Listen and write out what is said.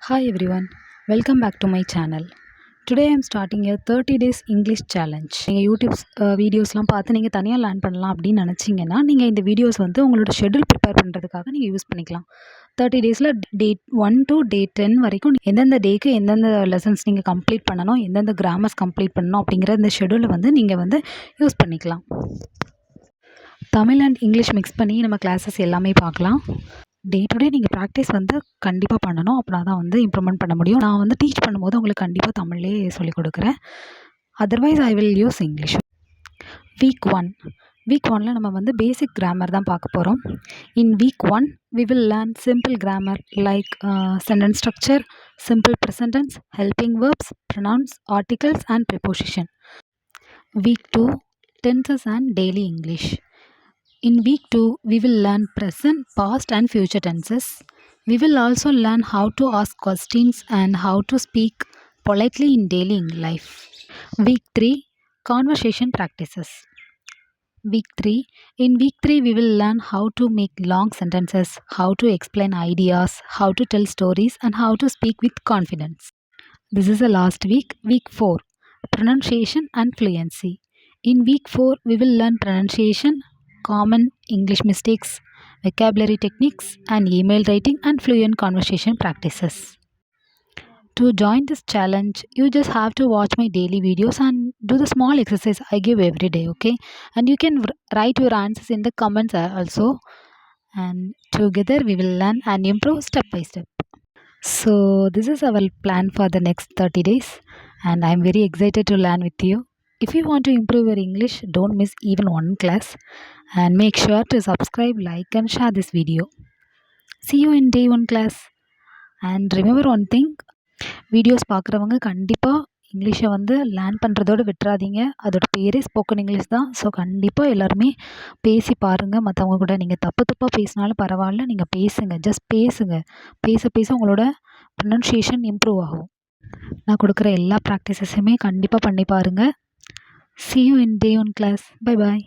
Hi everyone, welcome back to my channel. Today I am starting a 30 days English challenge. நீங்கள் YouTubes வீடியோஸ்லாம் பார்த்து நீங்கள் தனியாக learn பண்ணலாம் அப்படின்னு நினச்சிங்கன்னா நீங்கள் இந்த வீடியோஸ் வந்து உங்களோட ஷெட்யூல் ப்ரிப்பேர் பண்ணுறதுக்காக நீங்கள் யூஸ் பண்ணிக்கலாம். 30 டேஸில் டே 1 to டே 10 வரைக்கும் எந்தெந்த டேக்கு எந்தெந்த லெசன்ஸ் நீங்கள் கம்ப்ளீட் பண்ணணும், எந்தெந்த கிராமர்ஸ் கம்ப்ளீட் பண்ணணும் அப்படிங்கிற இந்த ஷெட்யூலை வந்து நீங்கள் வந்து யூஸ் பண்ணிக்கலாம். தமிழ் அண்ட் இங்கிலீஷ் மிக்ஸ் பண்ணி நம்ம கிளாஸஸ் எல்லாமே பார்க்கலாம். டே டு டே நீங்கள் ப்ராக்டிஸ் வந்து கண்டிப்பாக பண்ணணும். அப்படின்னா தான் வந்து இம்ப்ரூவ்மெண்ட் பண்ண முடியும். நான் வந்து டீச் பண்ணும்போது உங்களுக்கு கண்டிப்பாக தமிழ்லேயே சொல்லிக் கொடுக்குறேன். Otherwise I will use English. Week 1ல் நம்ம வந்து பேசிக் கிராமர் தான் பார்க்க போகிறோம். இன் week 1 we will learn simple grammar like sentence structure, simple present tense, helping verbs, pronouns, articles and preposition. Week 2 tenses and daily English. In week 2, we will learn present, past and future tenses. We will also learn how to ask questions and how to speak politely in daily life. Week 3, conversation practices. In week 3, we will learn how to make long sentences, how to explain ideas, how to tell stories and how to speak with confidence. This is the last week, week 4, pronunciation and fluency. In week 4, we will learn pronunciation, common English mistakes, vocabulary techniques, and email writing and fluent conversation practices. To join this challenge, you just have to watch my daily videos and do the small exercise I give every day, okay? And you can write your answers in the comments also. And together we will learn and improve step by step. So this is our plan for the next 30 days and I am very excited to learn with you. If you want to improve your English, don't miss even one class and make sure to subscribe, like and share this video. See you in day 1 class. And remember one thing, videos பார்க்குறவங்க கண்டிப்பாக இங்கிலீஷை வந்து learn பண்ணுறதோடு விட்டுறாதீங்க. அதோட பேரே spoken English தான். So கண்டிப்பாக எல்லாருமே பேசி பாருங்கள். மற்றவங்க கூட நீங்கள் தப்பாக பேசினாலும் பரவாயில்ல, நீங்கள் பேசுங்க, ஜஸ்ட் பேசுங்க. பேச உங்களோட ப்ரொனன்சியேஷன் இம்ப்ரூவ் ஆகும். நான் கொடுக்குற எல்லா ப்ராக்டிஸஸுமே கண்டிப்பாக பண்ணி பாருங்கள். See you in day 1 class. Bye bye.